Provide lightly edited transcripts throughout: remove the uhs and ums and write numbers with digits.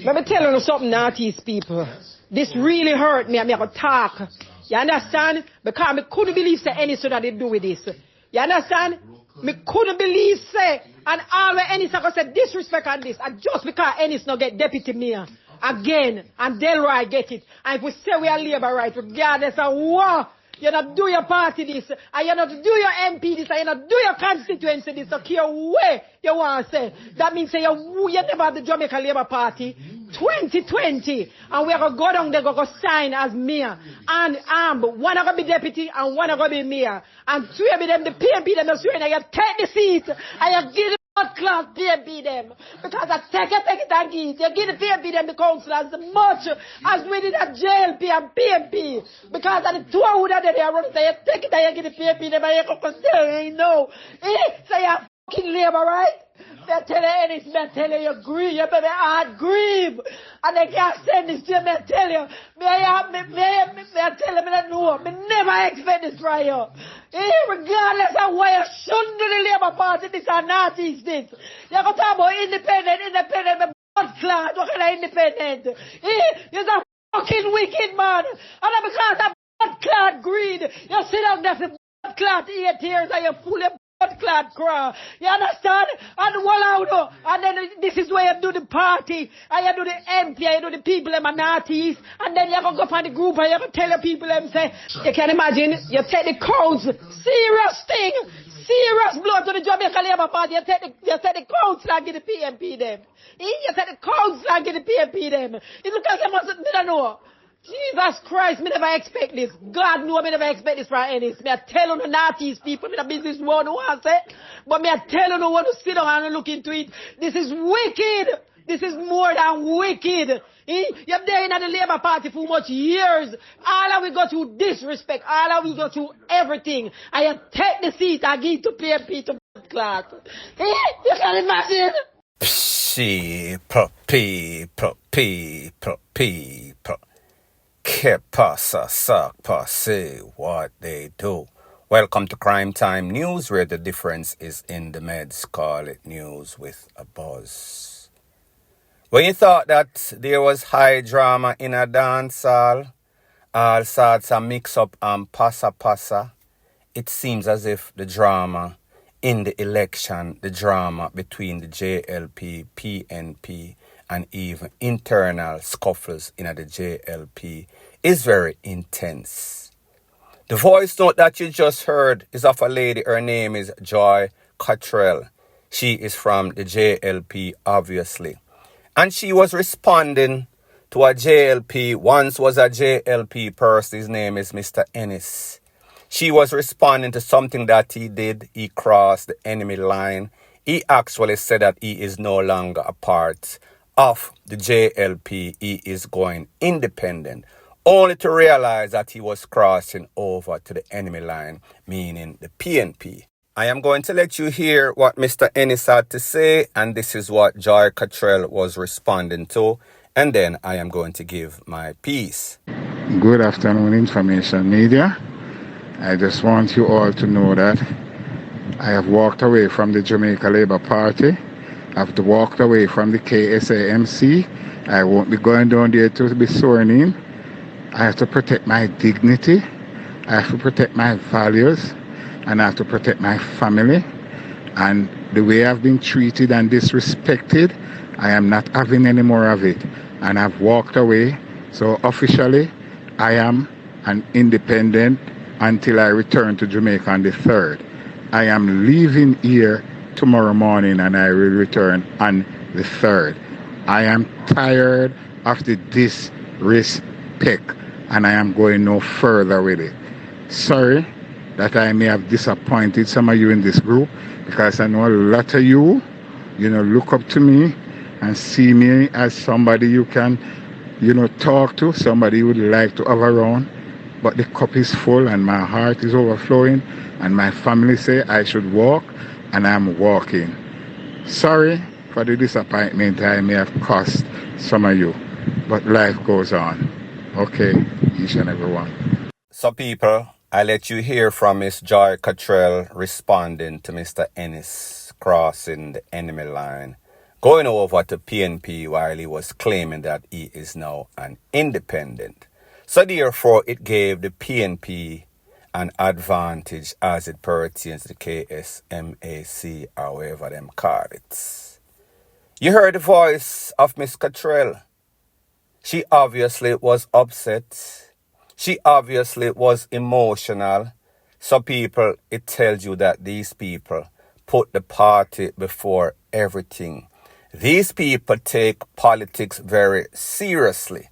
Let me tell you something, Northeast people. This really hurt me. I'm going to talk. You understand? Because I couldn't believe say any so that they do with this. You understand? Me couldn't believe say and all the Ennis are going to say disrespect on this. And just because Ennis not get deputy mayor again and Delroy get it. And if we say we are labor right, regardless of what, you not do your party this, and you not do your MP this, and you not do your constituency this, so care way you want to say. That means say you never had the Jamaica Labour Party 2020, and we are going to go down there, go sign as mayor, and one are going to be deputy, and one are going to be mayor, and three of them, the PMP, them are swearing, and you take the seat, and you give blood class PMP them. Because I take it and give it. You give the PMP them the council as much as we did at JLP and PMP. Because of the two who that they are running, you take it and you give the PMP them and you come say, you know. So you fucking labor, right? Me tell you anything, me tell you grieve, you baby heart grieve. And they can't send this to you, me tell you. Me tell you, me don't know. Me never expect this from you. Regardless of why you shouldn't do the Labour Party, this or not is this. You're going to talk about independent, me blood clot, what kind of independent? You're a fucking wicked man. And because of blood clot greed, you sit down there for blood clot 8 years and you're full of blood clot cry. You understand? And voila, and then this is where you do the party, and you do the MP, and you do the people in minorities, and then you're going to go find the group, and you're going to tell the people them say, you can imagine, you take the crowds, serious thing, serious blow to the Jamaica Labour Party, you take the council and give the PMP them. You take the council and give the PMP them. It looks like you mustn't, I don't know. Jesus Christ, me never expect this. God know me never expect this from Ennis. Me I tell you the Northeast people, me the business one who wants it. But me I tell you no one to sit down and look into it. This is wicked. This is more than wicked. You're there in the Labour Party for much years. All of we go through disrespect. All of we go through everything. And you take the seat and give to PMP to class. You can imagine. Que pasa, suck, passe, what they do. Welcome to Crime Time News, where the difference is in the meds. Call it news with a buzz. When you thought that there was high drama in a dance hall, all sorts of mix-up and passa, it seems as if the drama in the election, the drama between the JLP, PNP, and even internal scuffles in the JLP is very intense. The voice note that you just heard is of a lady. Her name is COTTREL. She is from the JLP, obviously. And she was responding to a JLP, once was a JLP person. His name is Mr. Ennis. She was responding to something that he did. He crossed the enemy line. He actually said that he is no longer a part of the JLP. He is going independent, only to realize that he was crossing over to the enemy line, meaning the PNP. I am going to let you hear what Mr. Ennis had to say, and this is what Joy Cottrell was responding to, and then I am going to give my piece. Good afternoon, information media. I just want you all to know that I have walked away from the Jamaica Labour Party. I've walked away from the KSAMC. I won't be going down there to be sworn in. I have to protect my dignity. I have to protect my values. And I have to protect my family. And the way I've been treated and disrespected, I am not having any more of it. And I've walked away. So officially, I am an independent until I return to Jamaica on the 3rd. I am leaving here tomorrow morning and I will return on the 3rd. I am tired of the disrespect and I am going no further with it. Sorry that I may have disappointed some of you in this group, because I know a lot of you, look up to me and see me as somebody you can, talk to, somebody you would like to have around. But the cup is full and my heart is overflowing and my family say I should walk and I'm walking. Sorry for the disappointment I may have caused some of you, but life goes on. Okay, each and every one. So people, I let you hear from Miss Joy Cottrell responding to Mr. Ennis crossing the enemy line, going over to PNP while he was claiming that he is now an independent. So therefore, it gave the PNP an advantage as it pertains to the KSMAC or whatever them call it. You heard the voice of Miss COTTREL. She obviously was upset. She obviously was emotional. So people, it tells you that these people put the party before everything. These people take politics very seriously.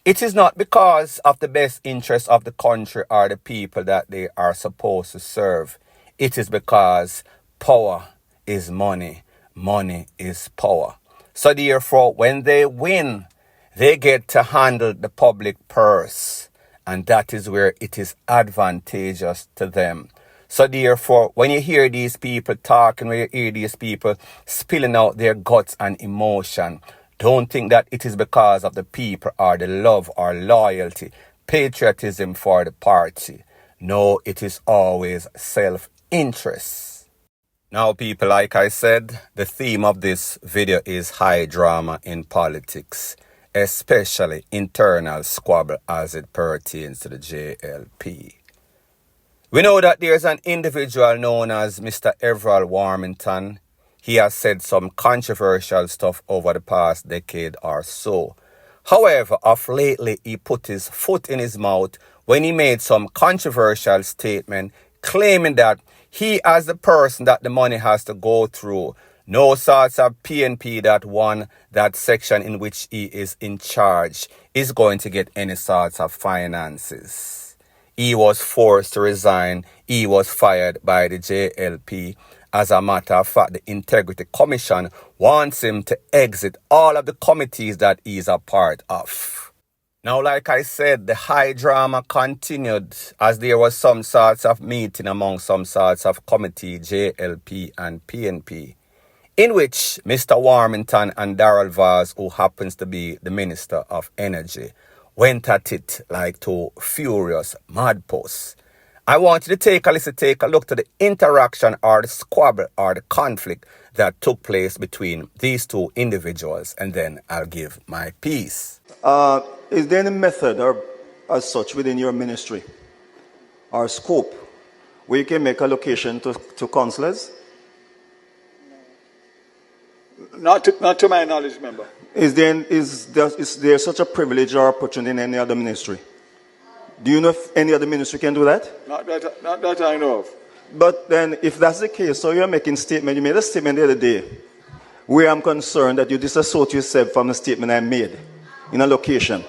It is not because of the best interest of the country or the people that they are supposed to serve. It is because power is money. Money is power. So therefore, when they win, they get to handle the public purse. And that is where it is advantageous to them. So therefore, when you hear these people talking, when you hear these people spilling out their guts and emotion, don't think that it is because of the people or the love or loyalty, patriotism for the party. No, it is always self-interest. Now, people, like I said, the theme of this video is high drama in politics, especially internal squabble as it pertains to the JLP. We know that there's an individual known as Mr. Everall Warmington. He has said some controversial stuff over the past decade or so. However, of lately, he put his foot in his mouth when he made some controversial statement claiming that he, as the person that the money has to go through, no sorts of PNP that won that section in which he is in charge, is going to get any sorts of finances. He was forced to resign. He was fired by the JLP. As a matter of fact, the Integrity Commission wants him to exit all of the committees that he is a part of. Now, like I said, the high drama continued as there was some sorts of meeting among some sorts of committee, JLP and PNP, in which Mr. Warmington and Darrell VAS, who happens to be the Minister of Energy, went at it like two furious madposts. I want you to take a look to the interaction or the squabble or the conflict that took place between these two individuals, and then I'll give my piece. Is there any method or as such within your ministry or scope where you can make allocation to councillors? Not to my knowledge, member. Is there such a privilege or opportunity in any other ministry? Do you know if any other ministry can do that? Not that I know of. But then, if that's the case, so you're making statement. You made a statement the other day where I'm concerned that you disassociate yourself from the statement I made in a location.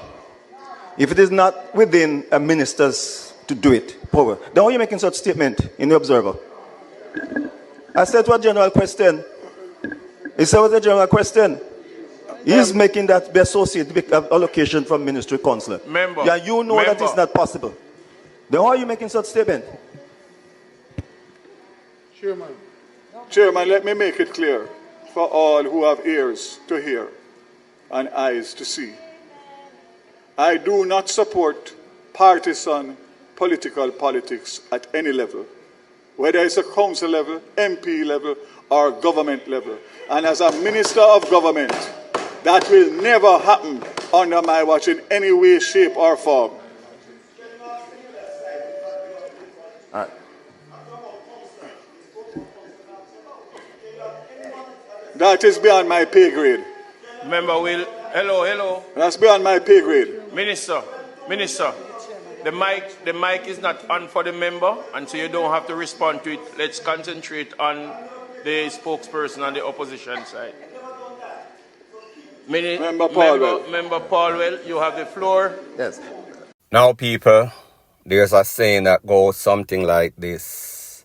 If it is not within a minister's to do it, power, then why are you making such statement in the Observer? I said to a general question. He said, what's a general question? He's making that be associated with allocation from ministry councillor. Member. Yeah, you know that it's not possible. Then why are you making such statement? Chairman, let me make it clear for all who have ears to hear and eyes to see. I do not support partisan political politics at any level, whether it's a council level, MP level, or government level. And as a minister of government, that will never happen under my watch in any way, shape, or form. That is beyond my pay grade. Member Will, hello. That's beyond my pay grade. Minister, the mic is not on for the member, and so you don't have to respond to it. Let's concentrate on the spokesperson on the opposition side. Member Paulwell, you have the floor. Yes. Now, people, there's a saying that goes something like this.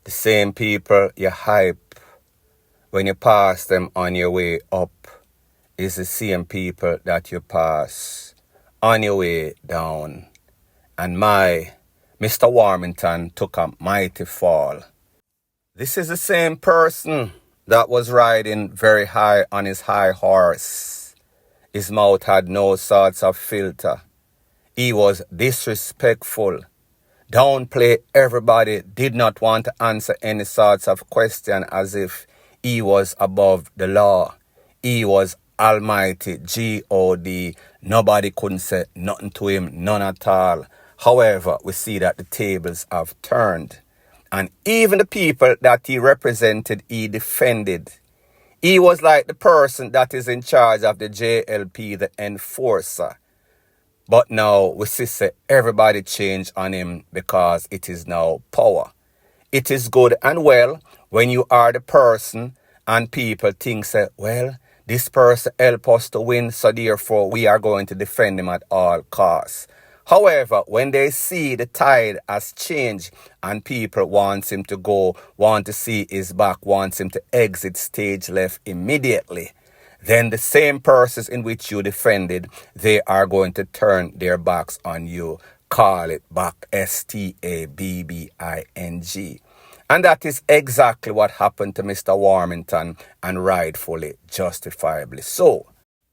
The same people you hype when you pass them on your way up is the same people that you pass on your way down. And my Mr. Warmington took a mighty fall. This is the same person that was riding very high on his high horse. His mouth had no sorts of filter. He was disrespectful, downplay everybody, did not want to answer any sorts of question as if he was above the law. he was almighty God. Nobody couldn't say nothing to him, none at all. However, we see that the tables have turned. And even the people that he represented, he defended. He was like the person that is in charge of the JLP, the enforcer. But now we see say everybody change on him because it is now power. It is good and well when you are the person and people think say, well, this person helped us to win, so therefore we are going to defend him at all costs. However, when they see the tide has changed and people want him to go, want to see his back, wants him to exit stage left immediately, then the same persons in which you defended, they are going to turn their backs on you. Call it back, Stabbing. And that is exactly what happened to Mr. Warmington, and rightfully, justifiably so.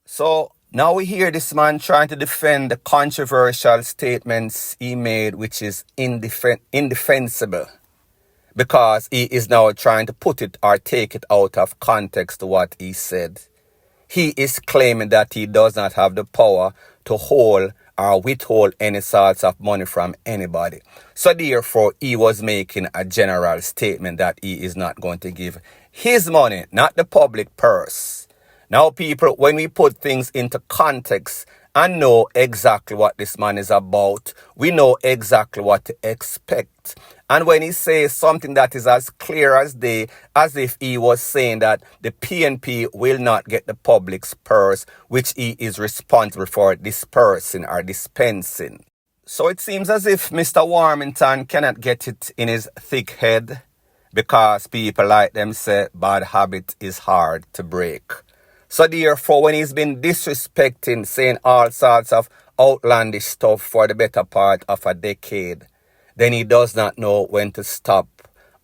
So now we hear this man trying to defend the controversial statements he made, which is indefensible, because he is now trying to put it or take it out of context to what he said. He is claiming that he does not have the power to hold or withhold any sorts of money from anybody. So therefore, he was making a general statement that he is not going to give his money, not the public purse. Now, people, when we put things into context and know exactly what this man is about, we know exactly what to expect. And when he says something that is as clear as day, as if he was saying that the PNP will not get the public's purse, which he is responsible for dispersing or dispensing. So it seems as if Mr. Warmington cannot get it in his thick head, because people like them say bad habit is hard to break. So therefore, when he's been disrespecting, saying all sorts of outlandish stuff for the better part of a decade, then he does not know when to stop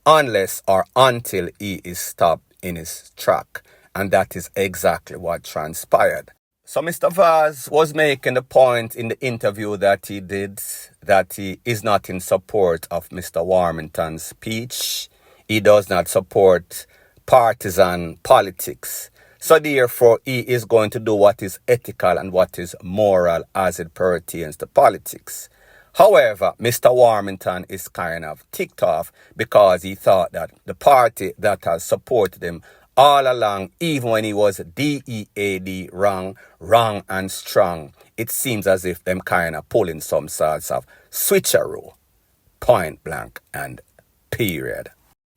unless or until he is stopped in his track. And that is exactly what transpired. So Mr. VAS was making the point in the interview that he did that he is not in support of Mr. Warmington's speech. He does not support partisan politics. So therefore, he is going to do what is ethical and what is moral as it pertains to politics. However, Mr. Warmington is kind of ticked off because he thought that the party that has supported him all along, even when he was DEAD, wrong and strong, it seems as if them kind of pulling some sorts of switcheroo, point blank and period.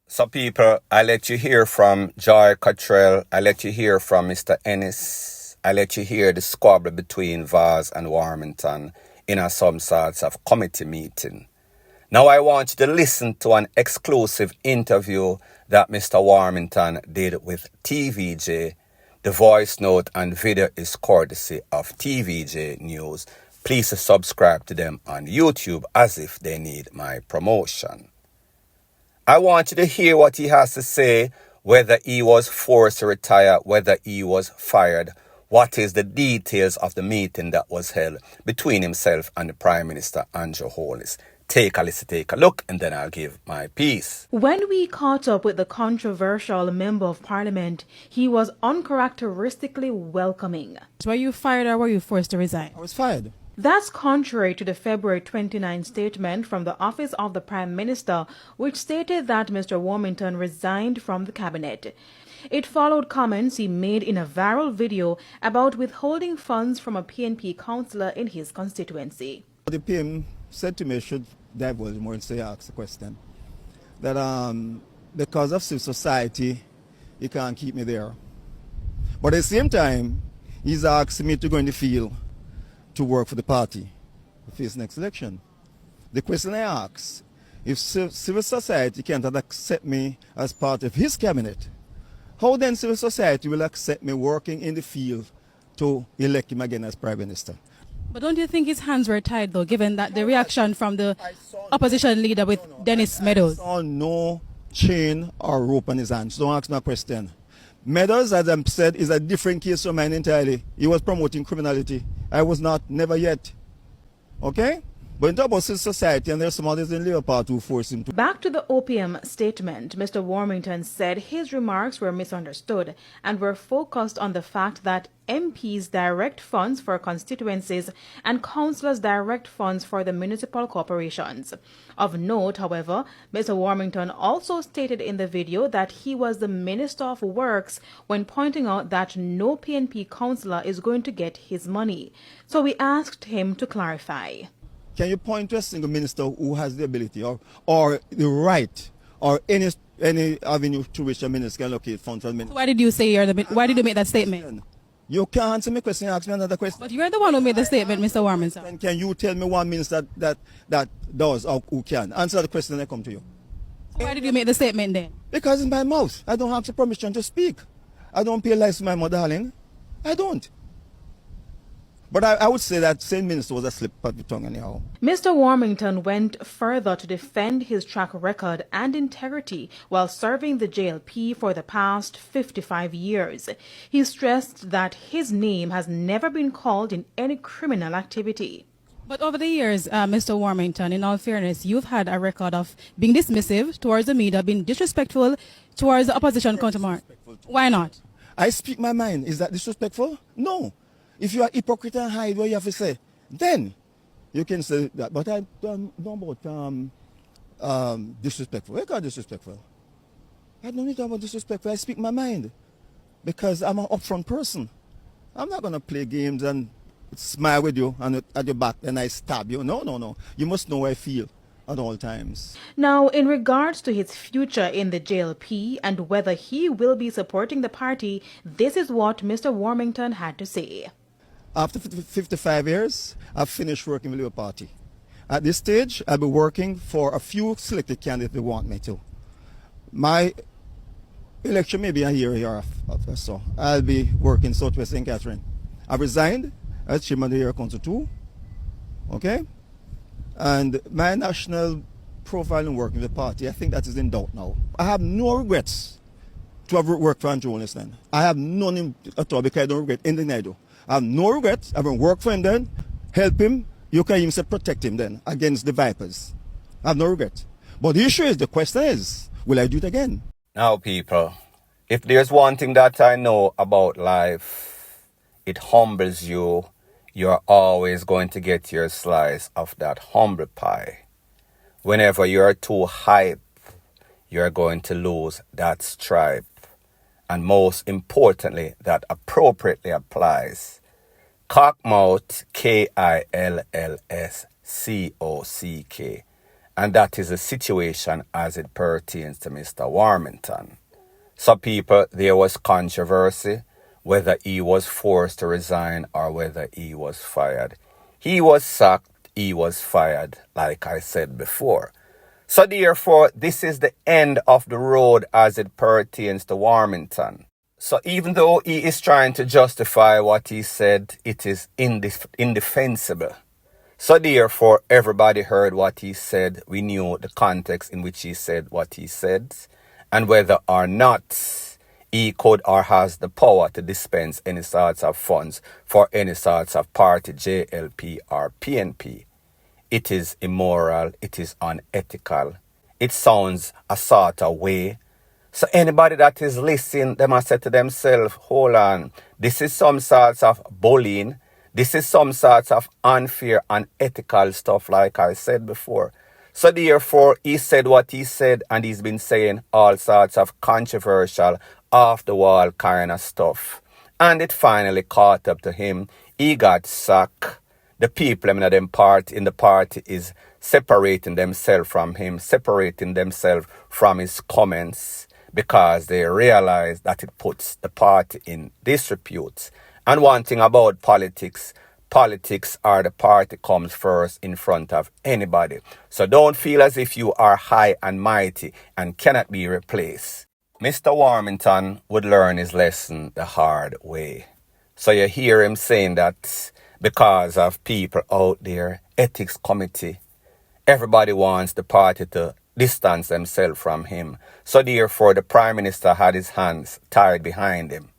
So people, I let you hear from COTTREL, I let you hear from Mr. Ennis, I let you hear the squabble between VAS and Warmington in some sorts of committee meeting. Now I want you to listen to an exclusive interview that Mr. Warmington did with TVJ. The voice note and video is courtesy of TVJ News. Please subscribe to them on YouTube as if they need my promotion. I want you to hear what he has to say, whether he was forced to retire, whether he was fired, what is the details of the meeting that was held between himself and the Prime Minister, Andrew Holness. Take a listen, take a look, and then I'll give my piece. When we caught up with the controversial Member of Parliament, he was uncharacteristically welcoming. Were you fired or were you forced to resign? I was fired. That's contrary to the February 29 statement from the Office of the Prime Minister, which stated that Mr. Warmington resigned from the cabinet. It followed comments he made in a viral video about withholding funds from a PNP councillor in his constituency. The PM said to me, I should divulge more and say, ask the question, that because of civil society, he can't keep me there. But at the same time, he's asking me to go in the field to work for the party to face the next election. The question I ask, if civil society can't accept me as part of his cabinet, how then civil society will accept me working in the field to elect him again as Prime Minister? But don't you think his hands were tied, though, given that the reaction from the opposition leader with Dennis Meadows? I saw no chain or rope on his hands. Don't ask no question. Meadows, as I said, is a different case from mine entirely. He was promoting criminality. I was not, never yet. Okay? But in terms of civil society, and there's some others in Labour Party who force him to. Back to the opium statement, Mr. Warmington said his remarks were misunderstood and were focused on the fact that MPs direct funds for constituencies and councillors direct funds for the municipal corporations. Of note, however, Mr. Warmington also stated in the video that he was the Minister of Works when pointing out that no PNP councillor is going to get his money. So we asked him to clarify. Can you point to a single minister who has the ability or the right or any avenue through which a minister can allocate funds for the minister? Why did you say why did you make that statement? You can't answer my question, ask me another question. But you're the one who made the statement, Mr. Warmington. And can you tell me one minister that does or who can? Answer the question and I come to you. Why did you make the statement then? Because it's my mouth. I don't have the permission to speak. I don't pay lies to my mother, darling. I don't. But I would say that same minister was a slip of the tongue anyhow. Mr. Warmington went further to defend his track record and integrity while serving the JLP for the past 55 years. He stressed that his name has never been called in any criminal activity. But over the years, Mr. Warmington, in all fairness, you've had a record of being dismissive towards the media, being disrespectful towards the opposition counterpart. Why not? I speak my mind. Is that disrespectful? No. If you are hypocrite and hide what you have to say, then you can say that. But I don't know about disrespectful. Where got disrespectful? I don't need to about disrespectful. I speak my mind because I'm an upfront person. I'm not going to play games and smile with you and at your back and I stab you. No. You must know how I feel at all times. Now, in regards to his future in the JLP and whether he will be supporting the party, this is what Mr. Warmington had to say. After 55 years, I've finished working with the Labour Party. At this stage, I'll be working for a few selected candidates who want me to. My election may be a year after, so I'll be working Southwest St. Catherine. I've resigned as chairman of the Area Council 2, okay? And my national profile and working with the party, I think that is in doubt now. I have no regrets to have worked for Andrew then. I have none at all because I don't regret anything I do. I have no regrets. I haven't worked for him then, help him, you can even say protect him then against the vipers. I have no regret. But the issue is, the question is, will I do it again? Now, people, if there's one thing that I know about life, it humbles you. You're always going to get your slice of that humble pie. Whenever you're too hype, you're going to lose that stripe. And most importantly, that appropriately applies. Cockmouth, Killscock. And that is the situation as it pertains to Mr. Warmington. So people, there was controversy whether he was forced to resign or whether he was fired. He was sacked, he was fired, like I said before. So therefore, this is the end of the road as it pertains to Warmington. So even though he is trying to justify what he said, it is indefensible. So therefore, everybody heard what he said. We knew the context in which he said what he said, and whether or not he could or has the power to dispense any sorts of funds for any sorts of party, JLP or PNP. It is immoral, it is unethical. It sounds a sort of way. So anybody that is listening, they must say to themselves, hold on, this is some sorts of bullying. This is some sorts of unfair, unethical stuff like I said before. So therefore, he said what he said, and he's been saying all sorts of controversial, off-the-wall kind of stuff. And it finally caught up to him. He got sacked. The people in the party is separating themselves from him, separating themselves from his comments, because they realize that it puts the party in disrepute. And one thing about politics are the party comes first in front of anybody. So don't feel as if you are high and mighty and cannot be replaced. Mr. Warmington would learn his lesson the hard way. So you hear him saying that because of people out there, ethics committee, everybody wants the party to distance themselves from him. So therefore, the Prime Minister had his hands tied behind him.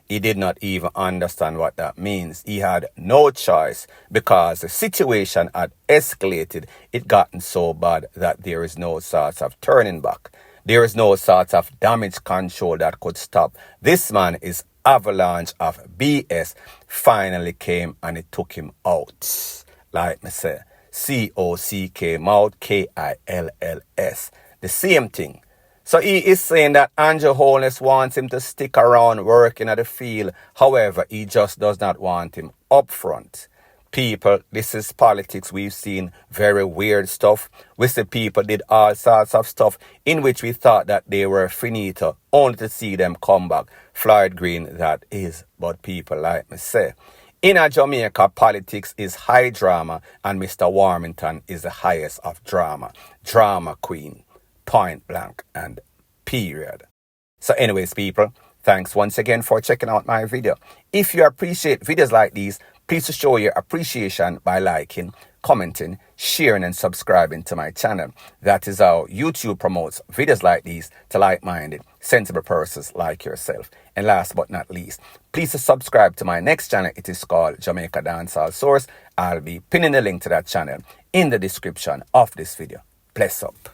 He did not even understand what that means. He had no choice because the situation had escalated. It gotten so bad that there is no sort of turning back. There is no sort of damage control that could stop. This man, his avalanche of BS finally came and it took him out. Like me say, COCK mouth, KILLS. The same thing. So he is saying that Andrew Holness wants him to stick around working at the field. However, he just does not want him up front. People, this is politics. We've seen very weird stuff. We see people did all sorts of stuff in which we thought that they were finito, only to see them come back. Floyd Green, that is. But people, like me say, in a Jamaica, politics is high drama, and Mr. Warmington is the highest of drama. Drama queen. Point blank and period. So anyways, people, thanks once again for checking out my video. If you appreciate videos like these, please show your appreciation by liking, commenting, sharing and subscribing to my channel. That is how YouTube promotes videos like these to like-minded, sensible persons like yourself. And last but not least, please subscribe to my next channel. It is called Jamaica Dancehall Source. I'll be pinning the link to that channel in the description of this video. Bless up.